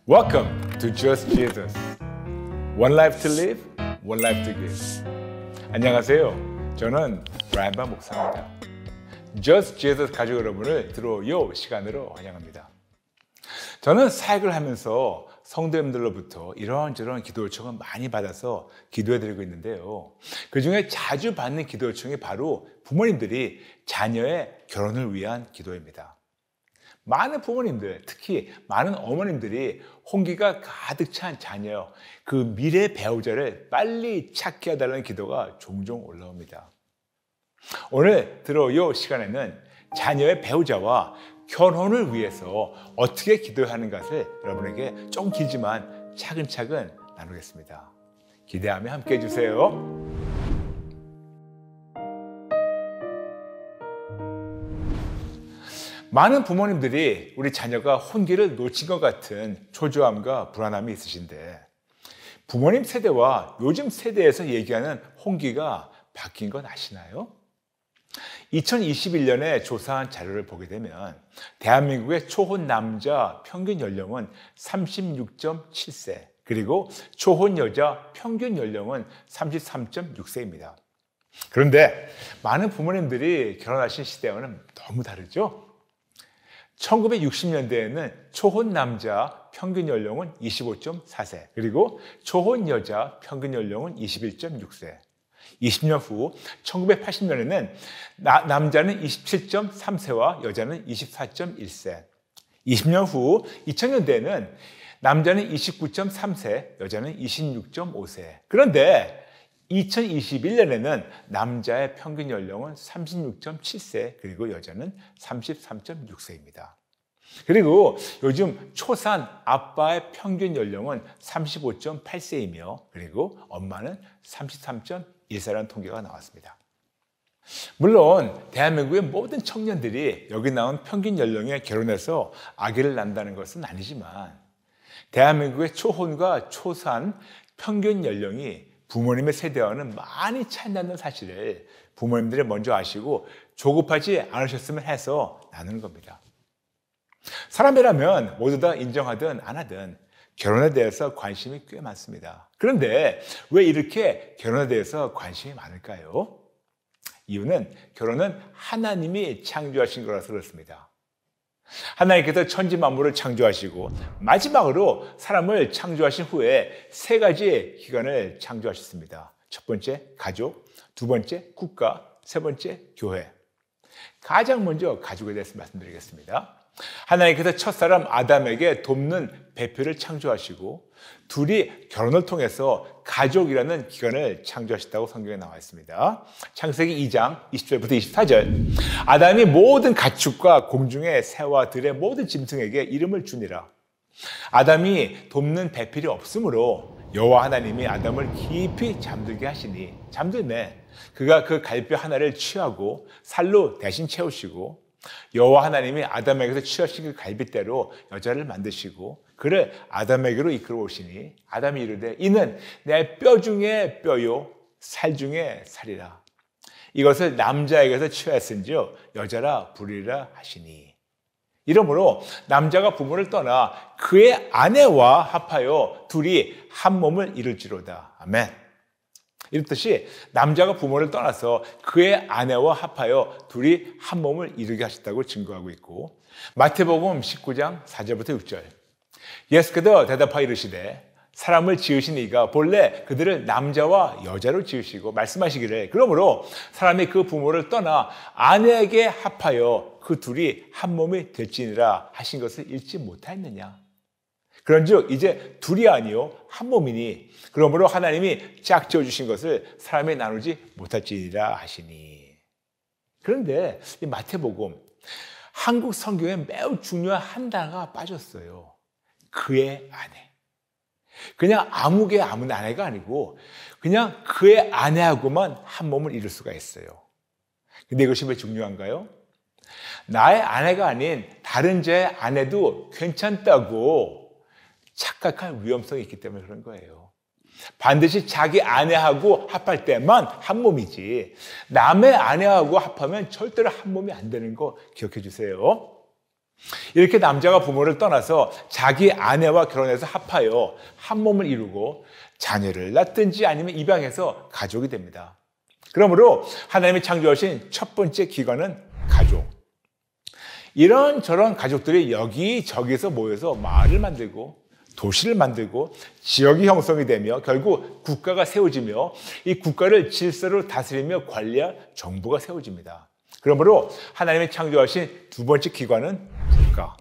Welcome to Just Jesus. One life to live, one life to give. 안녕하세요. 저는 브라이언 목사입니다. Just Jesus 가족 여러분을 들어요 시간으로 환영합니다. 저는 사역을 하면서 성도님들로부터 이런저런 기도 요청을 많이 받아서 기도해드리고 있는데요. 그중에 자주 받는 기도 요청이 바로 부모님들이 자녀의 결혼을 위한 기도입니다. 많은 부모님들, 특히 많은 어머님들이 홍기가 가득 찬 자녀, 그 미래 배우자를 빨리 찾게 해달라는 기도가 종종 올라옵니다. 오늘 들어요 시간에는 자녀의 배우자와 결혼을 위해서 어떻게 기도해야 하는 것을 여러분에게 좀 길지만 차근차근 나누겠습니다. 기대하며 함께 해주세요. 많은 부모님들이 우리 자녀가 혼기를 놓친 것 같은 초조함과 불안함이 있으신데 부모님 세대와 요즘 세대에서 얘기하는 혼기가 바뀐 건 아시나요? 2021년에 조사한 자료를 보게 되면 대한민국의 초혼 남자 평균 연령은 36.7세, 그리고 초혼 여자 평균 연령은 33.6세입니다. 그런데 많은 부모님들이 결혼하신 시대와는 너무 다르죠? 1960년대에는 초혼 남자 평균 연령은 25.4세, 그리고 초혼 여자 평균 연령은 21.6세. 20년 후 1980년에는 남자는 27.3세와 여자는 24.1세. 20년 후 2000년대에는 남자는 29.3세, 여자는 26.5세. 그런데 2021년에는 남자의 평균 연령은 36.7세, 그리고 여자는 33.6세입니다. 그리고 요즘 초산 아빠의 평균 연령은 35.8세이며 그리고 엄마는 33.1세라는 통계가 나왔습니다. 물론 대한민국의 모든 청년들이 여기 나온 평균 연령에 결혼해서 아기를 낳는다는 것은 아니지만 대한민국의 초혼과 초산 평균 연령이 부모님의 세대와는 많이 차이 나는 사실을 부모님들이 먼저 아시고 조급하지 않으셨으면 해서 나누는 겁니다. 사람이라면 모두 다 인정하든 안 하든 결혼에 대해서 관심이 꽤 많습니다. 그런데 왜 이렇게 결혼에 대해서 관심이 많을까요? 이유는 결혼은 하나님이 창조하신 거라서 그렇습니다. 하나님께서 천지 만물을 창조하시고 마지막으로 사람을 창조하신 후에 세 가지의 기관을 창조하셨습니다. 첫 번째 가족, 두 번째 국가, 세 번째 교회. 가장 먼저 가족에 대해서 말씀드리겠습니다. 하나님께서 첫사람 아담에게 돕는 배필을 창조하시고 둘이 결혼을 통해서 가족이라는 기관을 창조하셨다고 성경에 나와 있습니다. 창세기 2장 20절부터 24절. 아담이 모든 가축과 공중의 새와 들의 모든 짐승에게 이름을 주니라. 아담이 돕는 배필이 없으므로 여호와 하나님이 아담을 깊이 잠들게 하시니 잠들매 그가 그 갈뼈 하나를 취하고 살로 대신 채우시고 여호와 하나님이 아담에게서 취하신 그 갈빗대로 여자를 만드시고 그를 아담에게로 이끌어 오시니 아담이 이르되 이는 내 뼈 중에 뼈요 살 중에 살이라. 이것을 남자에게서 취하였은즉 여자라 부르리라 하시니. 이러므로 남자가 부모를 떠나 그의 아내와 합하여 둘이 한 몸을 이룰지로다. 아멘. 이렇듯이 남자가 부모를 떠나서 그의 아내와 합하여 둘이 한 몸을 이루게 하셨다고 증거하고 있고 마태복음 19장 4절부터 6절. 예수께서 대답하여 이르시되 사람을 지으신 이가 본래 그들을 남자와 여자로 지으시고 말씀하시기를 그러므로 사람이 그 부모를 떠나 아내에게 합하여 그 둘이 한 몸이 될지니라 하신 것을 읽지 못하였느냐. 그런즉 이제 둘이 아니요 한 몸이니 그러므로 하나님이 짝지어 주신 것을 사람이 나누지 못할지니라 하시니. 그런데 이 마태복음 한국 성경에 매우 중요한 한 단어가 빠졌어요. 그의 아내. 그냥 아무개 아무 아내가 아니고 그냥 그의 아내하고만 한 몸을 이룰 수가 있어요. 근데 이것이 왜 중요한가요? 나의 아내가 아닌 다른 자의 아내도 괜찮다고 착각할 위험성이 있기 때문에 그런 거예요. 반드시 자기 아내하고 합할 때만 한 몸이지 남의 아내하고 합하면 절대로 한 몸이 안 되는 거 기억해 주세요. 이렇게 남자가 부모를 떠나서 자기 아내와 결혼해서 합하여 한 몸을 이루고 자녀를 낳든지 아니면 입양해서 가족이 됩니다. 그러므로 하나님이 창조하신 첫 번째 기관은 가족. 이런저런 가족들이 여기저기서 모여서 마을을 만들고 도시를 만들고 지역이 형성이 되며 결국 국가가 세워지며 이 국가를 질서로 다스리며 관리할 정부가 세워집니다. 그러므로 하나님이 창조하신 두 번째 기관은 국가.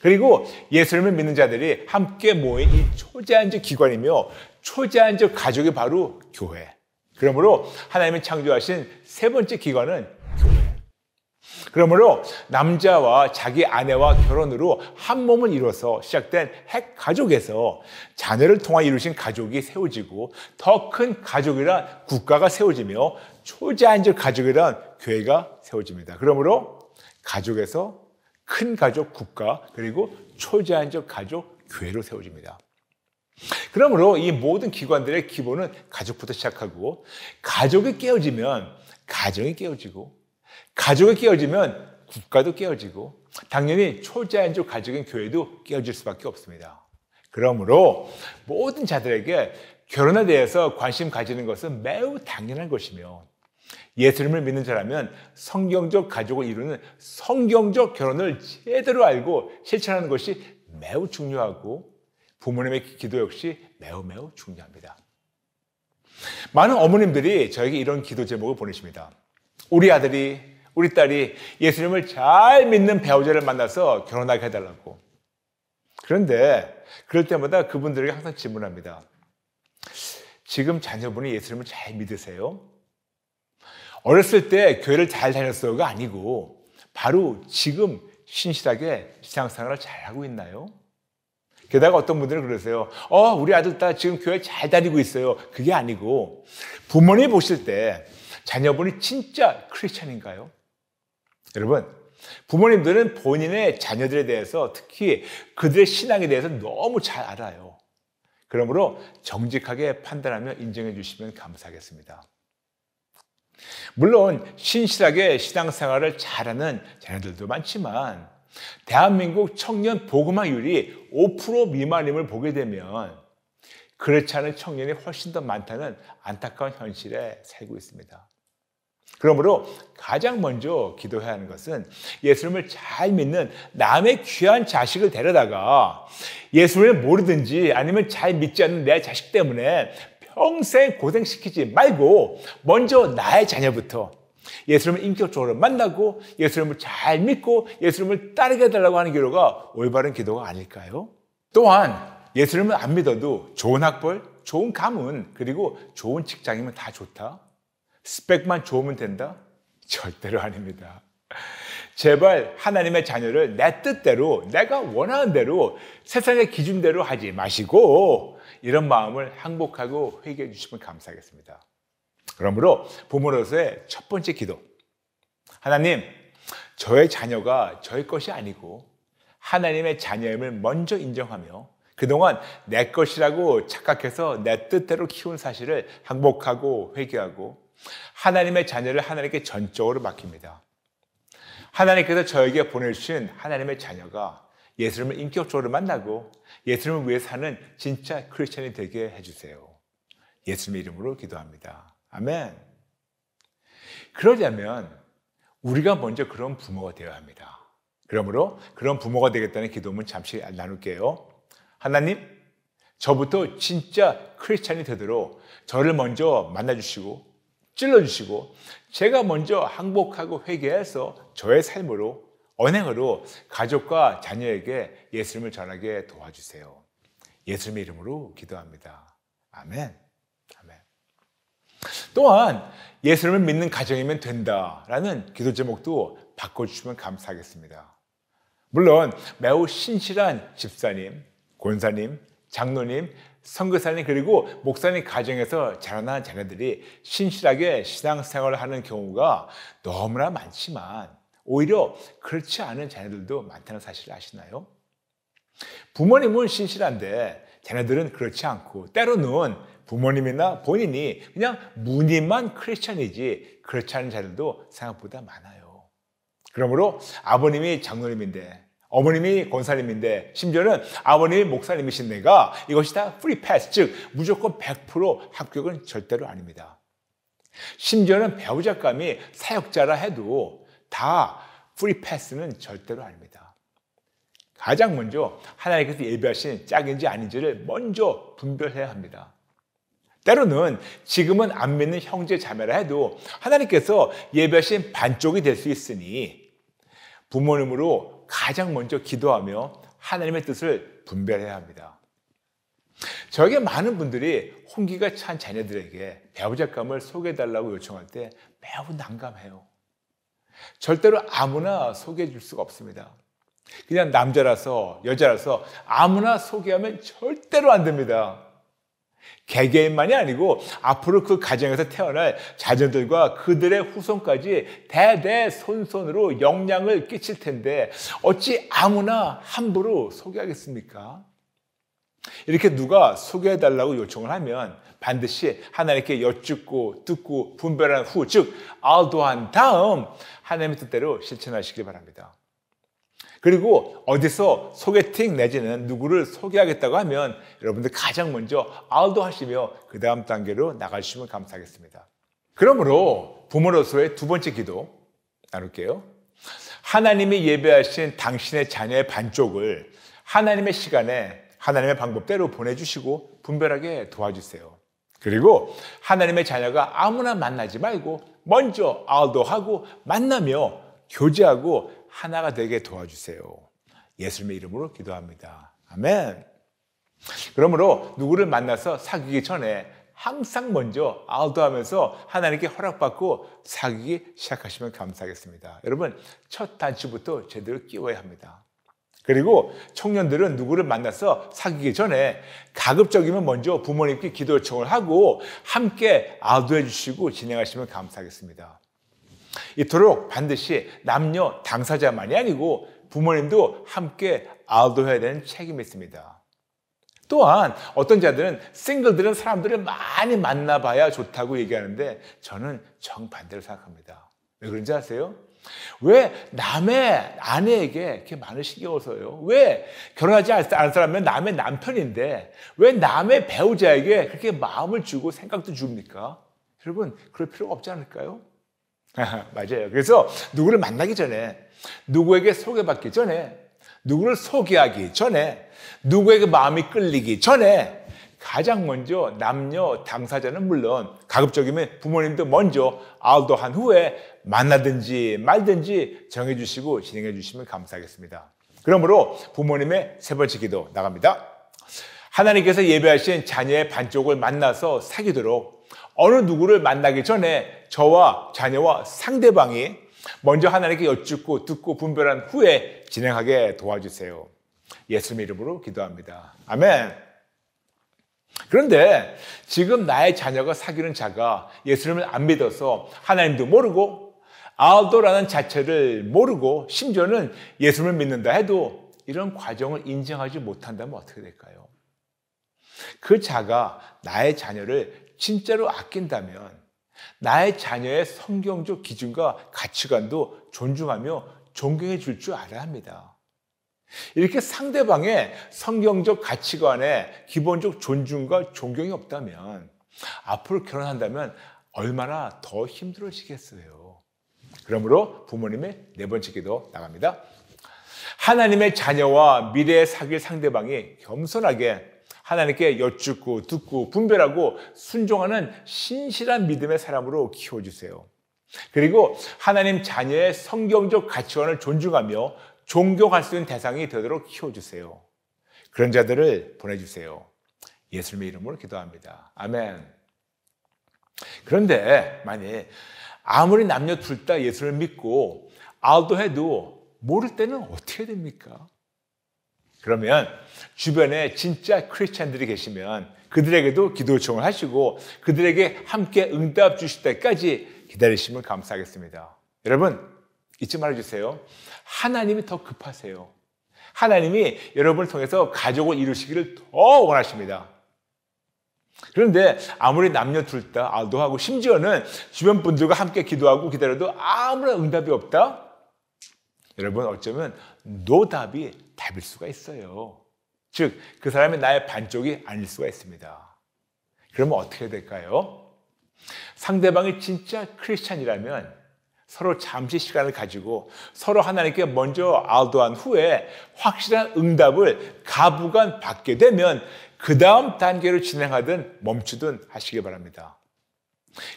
그리고 예수님을 믿는 자들이 함께 모인 이 초자연적 기관이며 초자연적 가족이 바로 교회. 그러므로 하나님이 창조하신 세 번째 기관은 교회. 그러므로 남자와 자기 아내와 결혼으로 한 몸을 이뤄서 시작된 핵 가족에서 자녀를 통해 이루신 가족이 세워지고 더 큰 가족이란 국가가 세워지며 초자연적 가족이란 교회가 세워집니다. 그러므로 가족에서 큰 가족 국가 그리고 초자연적 가족 교회로 세워집니다. 그러므로 이 모든 기관들의 기본은 가족부터 시작하고 가족이 깨어지면 가정이 깨어지고 가족이 깨어지면 국가도 깨어지고 당연히 초자연적 가족인 교회도 깨어질 수밖에 없습니다. 그러므로 모든 자들에게 결혼에 대해서 관심 가지는 것은 매우 당연한 것이며 예수님을 믿는 자라면 성경적 가족을 이루는 성경적 결혼을 제대로 알고 실천하는 것이 매우 중요하고 부모님의 기도 역시 매우 중요합니다. 많은 어머님들이 저에게 이런 기도 제목을 보내십니다. 우리 아들이 우리 딸이 예수님을 잘 믿는 배우자를 만나서 결혼하게 해달라고. 그런데 그럴 때마다 그분들에게 항상 질문합니다. 지금 자녀분이 예수님을 잘 믿으세요? 어렸을 때 교회를 잘 다녔어요가 아니고 바로 지금 신실하게 신앙생활을 잘하고 있나요? 게다가 어떤 분들은 그러세요. 우리 아들 딸 지금 교회 잘 다니고 있어요. 그게 아니고 부모님이 보실 때 자녀분이 진짜 크리스찬인가요? 여러분, 부모님들은 본인의 자녀들에 대해서 특히 그들의 신앙에 대해서 너무 잘 알아요. 그러므로 정직하게 판단하며 인정해 주시면 감사하겠습니다. 물론 신실하게 신앙생활을 잘하는 자녀들도 많지만 대한민국 청년 복음화율이 5% 미만임을 보게 되면 그렇지 않은 청년이 훨씬 더 많다는 안타까운 현실에 살고 있습니다. 그러므로 가장 먼저 기도해야 하는 것은 예수님을 잘 믿는 남의 귀한 자식을 데려다가 예수님을 모르든지 아니면 잘 믿지 않는 내 자식 때문에 평생 고생시키지 말고 먼저 나의 자녀부터 예수님을 인격적으로 만나고 예수님을 잘 믿고 예수님을 따르게 해달라고 하는 기도가 올바른 기도가 아닐까요? 또한 예수님을 안 믿어도 좋은 학벌, 좋은 가문, 그리고 좋은 직장이면 다 좋다? 스펙만 좋으면 된다? 절대로 아닙니다. 제발 하나님의 자녀를 내 뜻대로 내가 원하는 대로 세상의 기준대로 하지 마시고 이런 마음을 항복하고 회개해 주시면 감사하겠습니다. 그러므로 부모로서의 첫 번째 기도. 하나님, 저의 자녀가 저의 것이 아니고 하나님의 자녀임을 먼저 인정하며 그동안 내 것이라고 착각해서 내 뜻대로 키운 사실을 항복하고 회개하고 하나님의 자녀를 하나님께 전적으로 맡깁니다. 하나님께서 저에게 보내주신 하나님의 자녀가 예수님을 인격적으로 만나고 예수님을 위해 사는 진짜 크리스천이 되게 해주세요. 예수님의 이름으로 기도합니다. 아멘. 그러려면 우리가 먼저 그런 부모가 되어야 합니다. 그러므로 그런 부모가 되겠다는 기도문 잠시 나눌게요. 하나님, 저부터 진짜 크리스천이 되도록 저를 먼저 만나주시고 찔러주시고 제가 먼저 항복하고 회개해서 저의 삶으로 언행으로 가족과 자녀에게 예수님을 전하게 도와주세요. 예수님의 이름으로 기도합니다. 아멘. 아멘. 또한 예수님을 믿는 가정이면 된다라는 기도 제목도 바꿔주시면 감사하겠습니다. 물론 매우 신실한 집사님, 권사님, 장로님, 선교사님 그리고 목사님 가정에서 자라난 자녀들이 신실하게 신앙생활을 하는 경우가 너무나 많지만 오히려 그렇지 않은 자녀들도 많다는 사실을 아시나요? 부모님은 신실한데 자녀들은 그렇지 않고 때로는 부모님이나 본인이 그냥 무늬만 크리스천이지 그렇지 않은 자들도 생각보다 많아요. 그러므로 아버님이 장로님인데, 어머님이 권사님인데, 심지어는 아버님이 목사님이신 내가 이것이 다 프리 패스, 즉 무조건 100% 합격은 절대로 아닙니다. 심지어는 배우자감이 사역자라 해도 다 프리 패스는 절대로 아닙니다. 가장 먼저 하나님께서 예비하신 짝인지 아닌지를 먼저 분별해야 합니다. 때로는 지금은 안 믿는 형제 자매라 해도 하나님께서 예비하신 반쪽이 될 수 있으니 부모님으로 가장 먼저 기도하며 하나님의 뜻을 분별해야 합니다. 저에게 많은 분들이 혼기가 찬 자녀들에게 배우자감을 소개해달라고 요청할 때 매우 난감해요. 절대로 아무나 소개해 줄 수가 없습니다. 그냥 남자라서 여자라서 아무나 소개하면 절대로 안 됩니다. 개개인만이 아니고 앞으로 그 가정에서 태어날 자녀들과 그들의 후손까지 대대손손으로 영향을 끼칠 텐데 어찌 아무나 함부로 소개하겠습니까? 이렇게 누가 소개해달라고 요청을 하면 반드시 하나님께 여쭙고 듣고 분별한 후, 즉 알도한 다음 하나님의 뜻대로 실천하시기 바랍니다. 그리고 어디서 소개팅 내지는 누구를 소개하겠다고 하면 여러분들 가장 먼저 알도하시며 그 다음 단계로 나가주시면 감사하겠습니다. 그러므로 부모로서의 두 번째 기도 나눌게요. 하나님이 예배하신 당신의 자녀의 반쪽을 하나님의 시간에 하나님의 방법대로 보내주시고 분별하게 도와주세요. 그리고 하나님의 자녀가 아무나 만나지 말고 먼저 알도하고 만나며 교제하고 하나가 되게 도와주세요. 예수님의 이름으로 기도합니다. 아멘. 그러므로 누구를 만나서 사귀기 전에 항상 먼저 알도하면서 하나님께 허락받고 사귀기 시작하시면 감사하겠습니다. 여러분, 첫 단추부터 제대로 끼워야 합니다. 그리고 청년들은 누구를 만나서 사귀기 전에 가급적이면 먼저 부모님께 기도 요청을 하고 함께 알도해 주시고 진행하시면 감사하겠습니다. 이토록 반드시 남녀 당사자만이 아니고 부모님도 함께 알도해야 되는 책임이 있습니다. 또한 어떤 자들은 싱글들은 사람들을 많이 만나봐야 좋다고 얘기하는데 저는 정반대로 생각합니다. 왜 그런지 아세요? 왜 남의 아내에게 이렇게 많은 신경을 써요? 왜 결혼하지 않은 사람은 남의 남편인데 왜 남의 배우자에게 그렇게 마음을 주고 생각도 줍니까? 여러분, 그럴 필요가 없지 않을까요? 맞아요. 그래서 누구를 만나기 전에, 누구에게 소개받기 전에, 누구를 소개하기 전에, 누구에게 마음이 끌리기 전에 가장 먼저 남녀 당사자는 물론 가급적이면 부모님도 먼저 알도한 후에 만나든지 말든지 정해주시고 진행해 주시면 감사하겠습니다. 그러므로 부모님의 세 번째 기도 나갑니다. 하나님께서 예배하신 자녀의 반쪽을 만나서 사귀도록 어느 누구를 만나기 전에 저와 자녀와 상대방이 먼저 하나님께 여쭙고 듣고 분별한 후에 진행하게 도와주세요. 예수님 이름으로 기도합니다. 아멘. 그런데 지금 나의 자녀가 사귀는 자가 예수님을 안 믿어서 하나님도 모르고 알도라는 자체를 모르고 심지어는 예수님을 믿는다 해도 이런 과정을 인정하지 못한다면 어떻게 될까요? 그 자가 나의 자녀를 진짜로 아낀다면 나의 자녀의 성경적 기준과 가치관도 존중하며 존경해 줄 줄 알아야 합니다. 이렇게 상대방의 성경적 가치관에 기본적 존중과 존경이 없다면 앞으로 결혼한다면 얼마나 더 힘들어지겠어요. 그러므로 부모님의 네 번째 기도 나갑니다. 하나님의 자녀와 미래에 사귈 상대방이 겸손하게 하나님께 여쭙고 듣고 분별하고 순종하는 신실한 믿음의 사람으로 키워주세요. 그리고 하나님 자녀의 성경적 가치관을 존중하며 존경할 수 있는 대상이 되도록 키워주세요. 그런 자들을 보내주세요. 예수님의 이름으로 기도합니다. 아멘. 그런데 만약 아무리 남녀 둘 다 예수를 믿고 알도해도 모를 때는 어떻게 됩니까? 그러면 주변에 진짜 크리스찬들이 계시면 그들에게도 기도 요청을 하시고 그들에게 함께 응답 주실 때까지 기다리시면 감사하겠습니다. 여러분, 잊지 말아주세요. 하나님이 더 급하세요. 하나님이 여러분을 통해서 가족을 이루시기를 더 원하십니다. 그런데 아무리 남녀 둘 다 알도하고 심지어는 주변 분들과 함께 기도하고 기다려도 아무런 응답이 없다? 여러분, 어쩌면 노답이 답일 수가 있어요. 즉, 그 사람이 나의 반쪽이 아닐 수가 있습니다. 그러면 어떻게 될까요? 상대방이 진짜 크리스찬이라면 서로 잠시 시간을 가지고 서로 하나님께 먼저 알도한 후에 확실한 응답을 가부간 받게 되면 그 다음 단계로 진행하든 멈추든 하시기 바랍니다.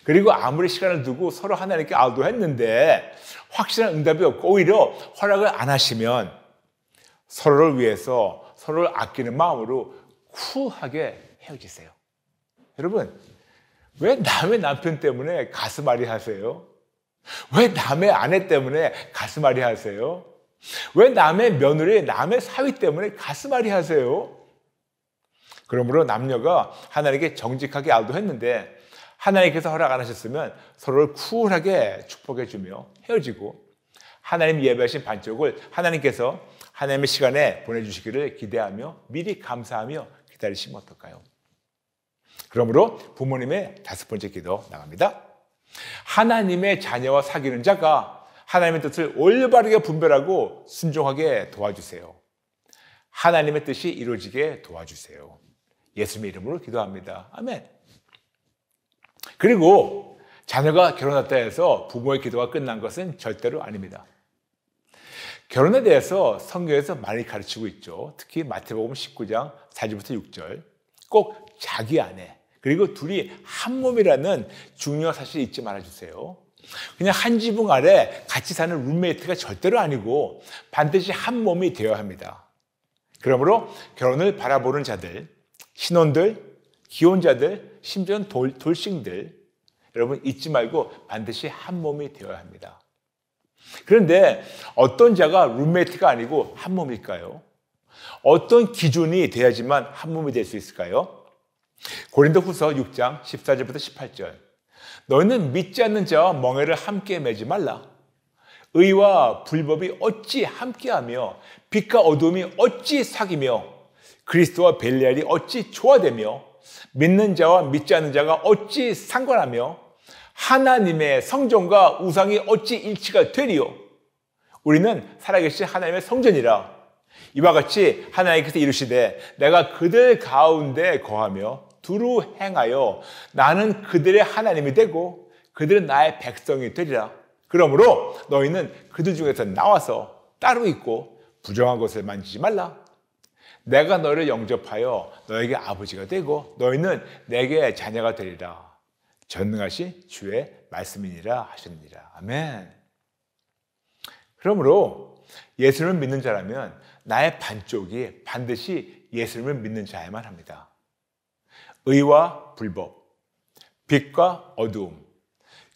그리고 아무리 시간을 두고 서로 하나님께 알도했는데 확실한 응답이 없고 오히려 허락을 안 하시면 서로를 위해서 서로를 아끼는 마음으로 쿨하게 헤어지세요. 여러분, 왜 남의 남편 때문에 가슴앓이 하세요? 왜 남의 아내 때문에 가슴앓이 하세요? 왜 남의 며느리, 남의 사위 때문에 가슴앓이 하세요? 그러므로 남녀가 하나님께 정직하게 알도했는데 하나님께서 허락 안 하셨으면 서로를 쿨하게 축복해 주며 헤어지고 하나님 예배하신 반쪽을 하나님께서 하나님의 시간에 보내주시기를 기대하며 미리 감사하며 기다리시면 어떨까요? 그러므로 부모님의 5번째 기도 나갑니다. 하나님의 자녀와 사귀는 자가 하나님의 뜻을 올바르게 분별하고 순종하게 도와주세요. 하나님의 뜻이 이루어지게 도와주세요. 예수님의 이름으로 기도합니다. 아멘. 그리고 자녀가 결혼했다 해서 부모의 기도가 끝난 것은 절대로 아닙니다. 결혼에 대해서 성경에서 많이 가르치고 있죠. 특히 마태복음 19장 4절부터 6절. 꼭 자기 아내 그리고 둘이 한 몸이라는 중요한 사실 잊지 말아주세요. 그냥 한 지붕 아래 같이 사는 룸메이트가 절대로 아니고 반드시 한 몸이 되어야 합니다. 그러므로 결혼을 바라보는 자들, 신혼들, 기혼자들, 심지어는 돌싱들, 여러분 잊지 말고 반드시 한 몸이 되어야 합니다. 그런데 어떤 자가 룸메이트가 아니고 한 몸일까요? 어떤 기준이 돼야지만 한 몸이 될 수 있을까요? 고린도후서 6장 14절부터 18절. 너희는 믿지 않는 자와 멍에를 함께 매지 말라. 의와 불법이 어찌 함께하며 빛과 어둠이 어찌 사귀며 그리스도와 벨리알이 어찌 조화되며 믿는 자와 믿지 않는 자가 어찌 상관하며 하나님의 성전과 우상이 어찌 일치가 되리요. 우리는 살아계신 하나님의 성전이라. 이와 같이 하나님께서 이르시되 내가 그들 가운데 거하며 두루 행하여 나는 그들의 하나님이 되고 그들은 나의 백성이 되리라. 그러므로 너희는 그들 중에서 나와서 따로 있고 부정한 것을 만지지 말라. 내가 너를 영접하여 너에게 아버지가 되고 너희는 내게 자녀가 되리라. 전능하신 주의 말씀이니라 하셨느니라. 아멘. 그러므로 예수님을 믿는 자라면 나의 반쪽이 반드시 예수님을 믿는 자야만 합니다. 의와 불법, 빛과 어두움,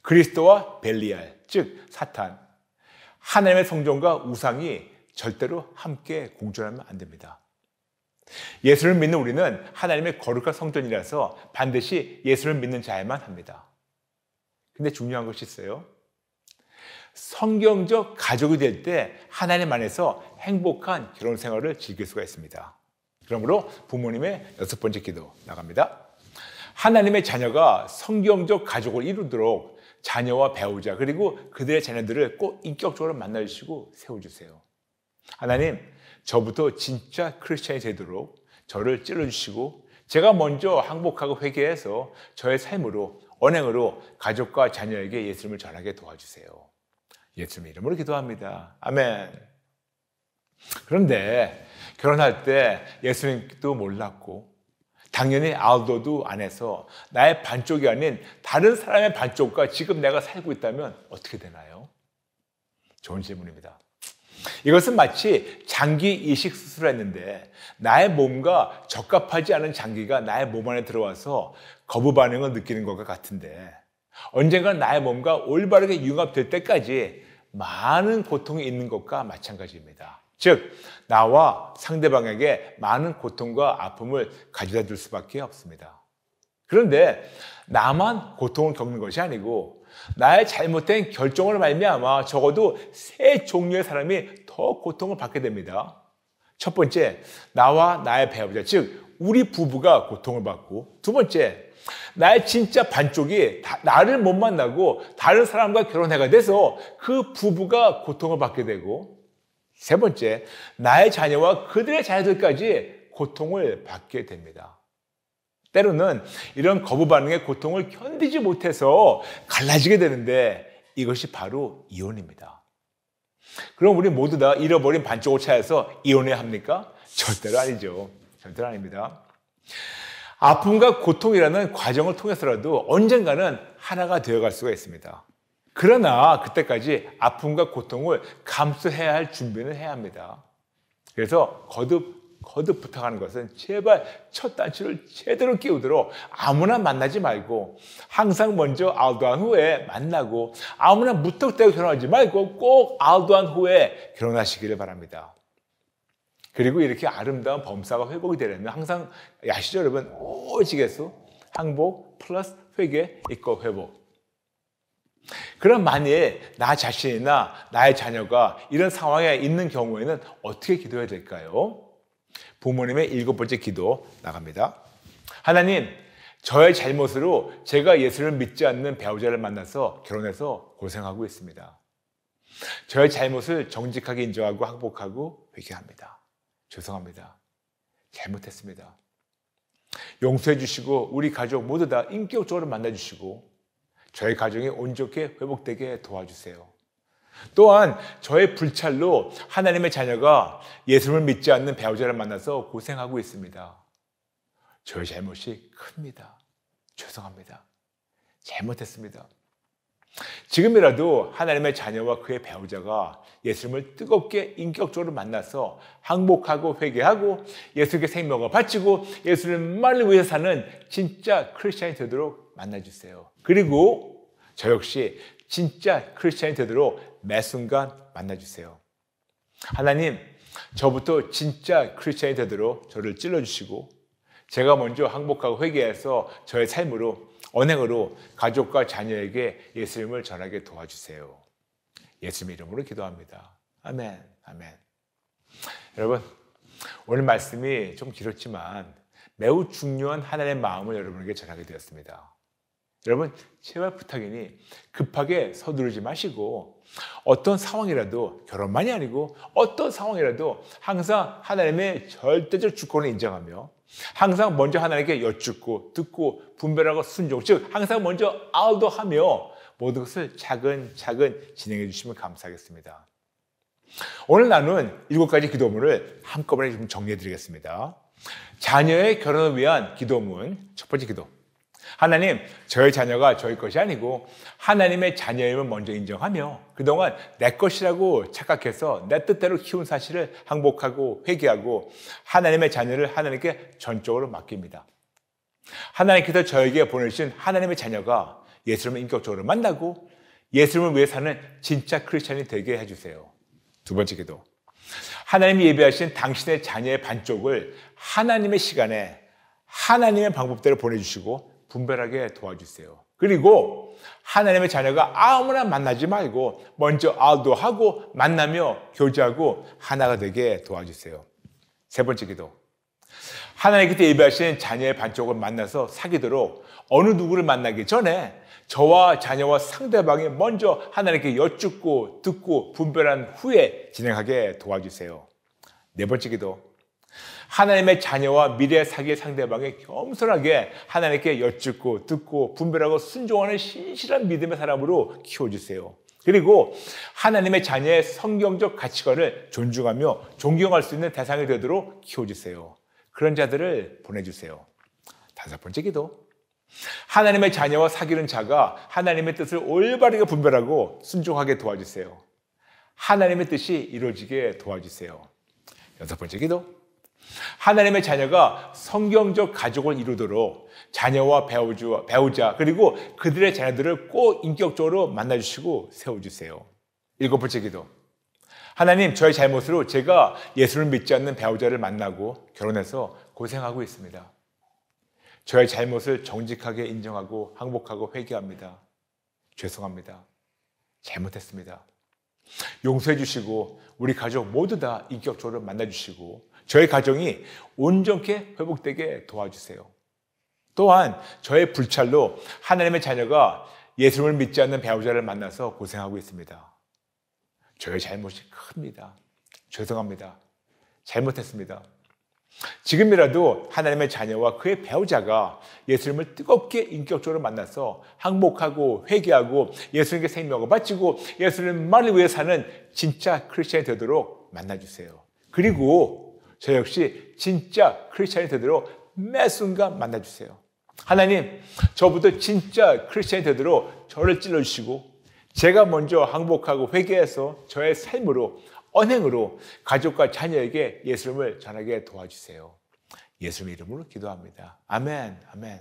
그리스도와 벨리알, 즉 사탄, 하나님의 성전과 우상이 절대로 함께 공존하면 안 됩니다. 예수를 믿는 우리는 하나님의 거룩한 성전이라서 반드시 예수를 믿는 자야만 합니다. 근데 중요한 것이 있어요. 성경적 가족이 될 때 하나님 안에서 행복한 결혼 생활을 즐길 수가 있습니다. 그러므로 부모님의 6번째 기도 나갑니다. 하나님의 자녀가 성경적 가족을 이루도록 자녀와 배우자 그리고 그들의 자녀들을 꼭 인격적으로 만나주시고 세워주세요. 하나님, 저부터 진짜 크리스찬이 되도록 저를 찔러주시고 제가 먼저 항복하고 회개해서 저의 삶으로 언행으로 가족과 자녀에게 예수님을 전하게 도와주세요. 예수님 이름으로 기도합니다. 아멘. 그런데 결혼할 때 예수님도 몰랐고 당연히 알도도 안 해서 나의 반쪽이 아닌 다른 사람의 반쪽과 지금 내가 살고 있다면 어떻게 되나요? 좋은 질문입니다. 이것은 마치 장기 이식 수술을 했는데 나의 몸과 적합하지 않은 장기가 나의 몸 안에 들어와서 거부 반응을 느끼는 것과 같은데 언젠가 나의 몸과 올바르게 융합될 때까지 많은 고통이 있는 것과 마찬가지입니다. 즉 나와 상대방에게 많은 고통과 아픔을 가져다 줄 수밖에 없습니다. 그런데 나만 고통을 겪는 것이 아니고 나의 잘못된 결정으로 말미암아 적어도 3종류의 사람이 더 고통을 받게 됩니다. 첫 번째, 나와 나의 배우자, 즉 우리 부부가 고통을 받고, 두 번째, 나의 진짜 반쪽이 나를 못 만나고 다른 사람과 결혼해가 돼서 그 부부가 고통을 받게 되고, 세 번째, 나의 자녀와 그들의 자녀들까지 고통을 받게 됩니다. 때로는 이런 거부 반응의 고통을 견디지 못해서 갈라지게 되는데 이것이 바로 이혼입니다. 그럼 우리 모두 다 잃어버린 반쪽을 찾아서 이혼해야 합니까? 절대로 아니죠. 절대로 아닙니다. 아픔과 고통이라는 과정을 통해서라도 언젠가는 하나가 되어갈 수가 있습니다. 그러나 그때까지 아픔과 고통을 감수해야 할 준비는 해야 합니다. 그래서 거듭 부탁하는 것은 제발 첫 단추를 제대로 끼우도록 아무나 만나지 말고 항상 먼저 아우도한 후에 만나고 아무나 무턱대고 결혼하지 말고 꼭 아우도한 후에 결혼하시기를 바랍니다. 그리고 이렇게 아름다운 범사가 회복이 되려면 항상 아시죠 여러분? 오직 예수, 항복 플러스 회개 이거 회복. 그럼 만일 나 자신이나 나의 자녀가 이런 상황에 있는 경우에는 어떻게 기도해야 될까요? 부모님의 7번째 기도 나갑니다. 하나님, 저의 잘못으로 제가 예수를 믿지 않는 배우자를 만나서 결혼해서 고생하고 있습니다. 저의 잘못을 정직하게 인정하고 항복하고 회개합니다. 죄송합니다. 잘못했습니다. 용서해 주시고 우리 가족 모두 다 인격적으로 만나 주시고 저희 가정이 온전히 회복되게 도와주세요. 또한 저의 불찰로 하나님의 자녀가 예수를 믿지 않는 배우자를 만나서 고생하고 있습니다. 저의 잘못이 큽니다. 죄송합니다. 잘못했습니다. 지금이라도 하나님의 자녀와 그의 배우자가 예수님을 뜨겁게 인격적으로 만나서 항복하고 회개하고 예수께 생명을 바치고 예수님만을 위해 사는 진짜 크리스찬이 되도록 만나주세요. 그리고 저 역시 진짜 크리스찬이 되도록 매 순간 만나주세요. 하나님, 저부터 진짜 크리스찬이 되도록 저를 찔러주시고 제가 먼저 항복하고 회개해서 저의 삶으로 언행으로 가족과 자녀에게 예수님을 전하게 도와주세요. 예수님 이름으로 기도합니다. 아멘, 아멘. 여러분, 오늘 말씀이 좀 길었지만 매우 중요한 하나님의 마음을 여러분에게 전하게 되었습니다. 여러분, 제발 부탁이니 급하게 서두르지 마시고 어떤 상황이라도 결혼만이 아니고 어떤 상황이라도 항상 하나님의 절대적 주권을 인정하며 항상 먼저 하나님께 여쭙고 듣고 분별하고 순종, 즉 항상 먼저 아우도하며 모든 것을 차근차근 진행해 주시면 감사하겠습니다. 오늘 나눈 7가지 기도문을 한꺼번에 좀 정리해 드리겠습니다. 자녀의 결혼을 위한 기도문, 첫 번째 기도. 하나님, 저의 자녀가 저의 것이 아니고 하나님의 자녀임을 먼저 인정하며 그동안 내 것이라고 착각해서 내 뜻대로 키운 사실을 항복하고 회개하고 하나님의 자녀를 하나님께 전적으로 맡깁니다. 하나님께서 저에게 보내주신 하나님의 자녀가 예수님을 인격적으로 만나고 예수님을 위해 사는 진짜 크리스찬이 되게 해주세요. 두 번째 기도. 하나님이 예비하신 당신의 자녀의 반쪽을 하나님의 시간에 하나님의 방법대로 보내주시고 분별하게 도와주세요. 그리고 하나님의 자녀가 아무나 만나지 말고 먼저 아우도하고 만나며 교제하고 하나가 되게 도와주세요. 세 번째 기도. 하나님께서 예비하신 자녀의 반쪽을 만나서 사귀도록 어느 누구를 만나기 전에 저와 자녀와 상대방이 먼저 하나님께 여쭙고 듣고 분별한 후에 진행하게 도와주세요. 네 번째 기도. 하나님의 자녀와 미래 사귀의 상대방이 겸손하게 하나님께 여쭙고 듣고 분별하고 순종하는 신실한 믿음의 사람으로 키워주세요. 그리고 하나님의 자녀의 성경적 가치관을 존중하며 존경할 수 있는 대상이 되도록 키워주세요. 그런 자들을 보내주세요. 다섯 번째 기도. 하나님의 자녀와 사귀는 자가 하나님의 뜻을 올바르게 분별하고 순종하게 도와주세요. 하나님의 뜻이 이루어지게 도와주세요. 여섯 번째 기도. 하나님의 자녀가 성경적 가족을 이루도록 자녀와 배우자 그리고 그들의 자녀들을 꼭 인격적으로 만나주시고 세워주세요. 일곱 번째 기도. 하나님, 저의 잘못으로 제가 예수를 믿지 않는 배우자를 만나고 결혼해서 고생하고 있습니다. 저의 잘못을 정직하게 인정하고 항복하고 회개합니다. 죄송합니다. 잘못했습니다. 용서해 주시고 우리 가족 모두 다 인격적으로 만나주시고 저희 가정이 온전히 회복되게 도와주세요. 또한 저의 불찰로 하나님의 자녀가 예수를 믿지 않는 배우자를 만나서 고생하고 있습니다. 저의 잘못이 큽니다. 죄송합니다. 잘못했습니다. 지금이라도 하나님의 자녀와 그의 배우자가 예수님을 뜨겁게 인격적으로 만나서 항복하고 회개하고 예수님께 생명을 바치고 예수님만을 위해 사는 진짜 크리스찬이 되도록 만나주세요. 그리고 저 역시 진짜 크리스찬이 되도록 매 순간 만나주세요. 하나님, 저부터 진짜 크리스찬이 되도록 저를 찔러주시고 제가 먼저 항복하고 회개해서 저의 삶으로 언행으로 가족과 자녀에게 예수님을 전하게 도와주세요. 예수님의 이름으로 기도합니다. 아멘, 아멘.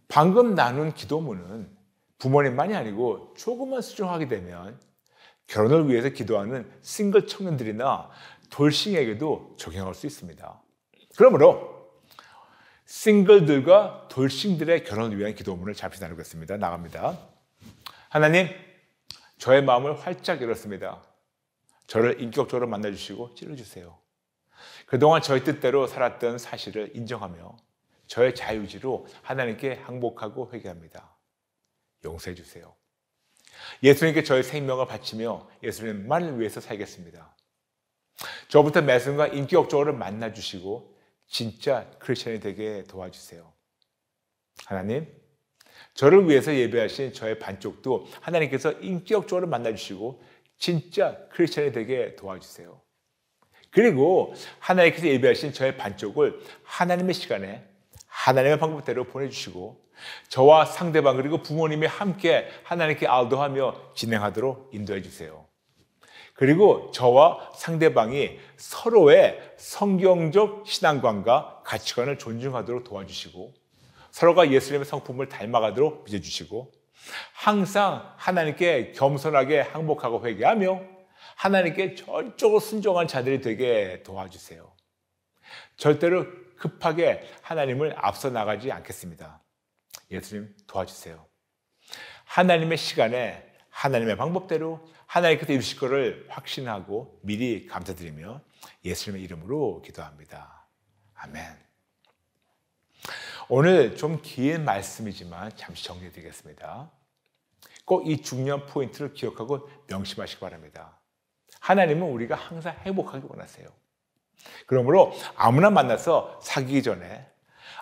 방금 나눈 기도문은 부모님만이 아니고 조금만 수정하게 되면 결혼을 위해서 기도하는 싱글 청년들이나 돌싱에게도 적용할 수 있습니다. 그러므로 싱글들과 돌싱들의 결혼을 위한 기도문을 잠시 나누겠습니다. 나갑니다. 하나님, 저의 마음을 활짝 열었습니다. 저를 인격적으로 만나주시고 찔러주세요. 그동안 저의 뜻대로 살았던 사실을 인정하며 저의 자유의지로 하나님께 항복하고 회개합니다. 용서해 주세요. 예수님께 저의 생명을 바치며 예수님만을 위해서 살겠습니다. 저부터 매 순간 인격적으로 만나주시고 진짜 크리스천이 되게 도와주세요. 하나님, 저를 위해서 예배하신 저의 반쪽도 하나님께서 인격적으로 만나주시고 진짜 크리스천이 되게 도와주세요. 그리고 하나님께서 예배하신 저의 반쪽을 하나님의 시간에 하나님의 방법대로 보내주시고 저와 상대방 그리고 부모님이 함께 하나님께 알도하며 진행하도록 인도해 주세요. 그리고 저와 상대방이 서로의 성경적 신앙관과 가치관을 존중하도록 도와주시고 서로가 예수님의 성품을 닮아가도록 빚어주시고 항상 하나님께 겸손하게 항복하고 회개하며 하나님께 전적으로 순종한 자들이 되게 도와주세요. 절대로 급하게 하나님을 앞서 나가지 않겠습니다. 예수님 도와주세요. 하나님의 시간에 하나님의 방법대로 하나님께서 이루실 것을 확신하고 미리 감사드리며 예수님의 이름으로 기도합니다. 아멘. 오늘 좀 긴 말씀이지만 잠시 정리해드리겠습니다. 꼭 이 중요한 포인트를 기억하고 명심하시기 바랍니다. 하나님은 우리가 항상 행복하기 원하세요. 그러므로 아무나 만나서 사귀기 전에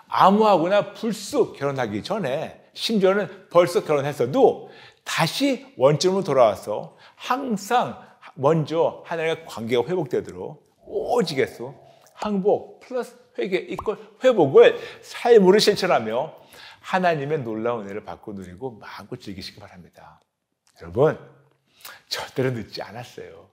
아무하고나 불쑥 결혼하기 전에 심지어는 벌써 결혼했어도 다시 원점으로 돌아와서 항상 먼저 하나님과 관계가 회복되도록 오직에서 항복 플러스 회개 이퀄 회복을 삶으로 실천하며 하나님의 놀라운 은혜를 받고 누리고 마음껏 즐기시기 바랍니다. 여러분, 절대로 늦지 않았어요.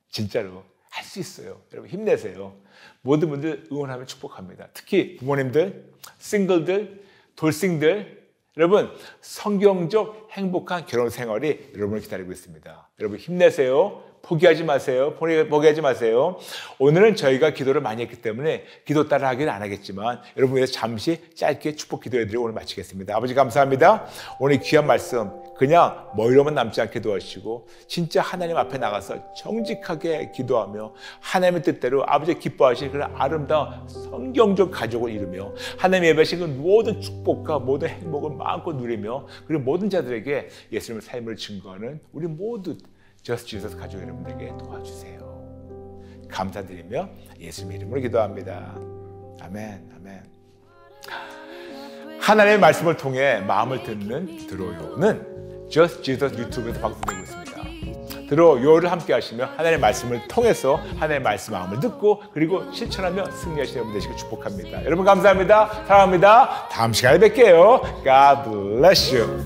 진짜로 할 수 있어요. 여러분 힘내세요. 모든 분들 응원하며 축복합니다. 특히 부모님들, 싱글들, 돌싱들, 여러분 성경적 행복한 결혼 생활이 여러분을 기다리고 있습니다. 여러분 힘내세요. 포기하지 마세요. 포기하지 마세요. 오늘은 저희가 기도를 많이 했기 때문에 기도 따라 하기는 안 하겠지만 여러분 위해서 잠시 짧게 축복 기도해드리고 오늘 마치겠습니다. 아버지 감사합니다. 오늘 귀한 말씀 그냥 머리로만 남지 않게 도와주시고 진짜 하나님 앞에 나가서 정직하게 기도하며 하나님의 뜻대로 아버지 기뻐하시는 그런 아름다운 성경적 가족을 이루며 하나님 예배하신 그 모든 축복과 모든 행복을 마음껏 누리며 그리고 모든 자들에게 예수님의 삶을 증거하는 우리 모두 Just Jesus 가족 여러분들에게 도와주세요. 감사드리며 예수님의 이름으로 기도합니다. 아멘, 아멘. 하나님의 말씀을 통해 마음을 듣는 들어요는 Just Jesus 유튜브에서 방송되고 있습니다. 들어요를 함께 하시며 하나님의 말씀을 통해서 하나님의 말씀 마음을 듣고 그리고 실천하며 승리하시는 여러분 되시길 축복합니다. 여러분 감사합니다. 사랑합니다. 다음 시간에 뵐게요. God bless you.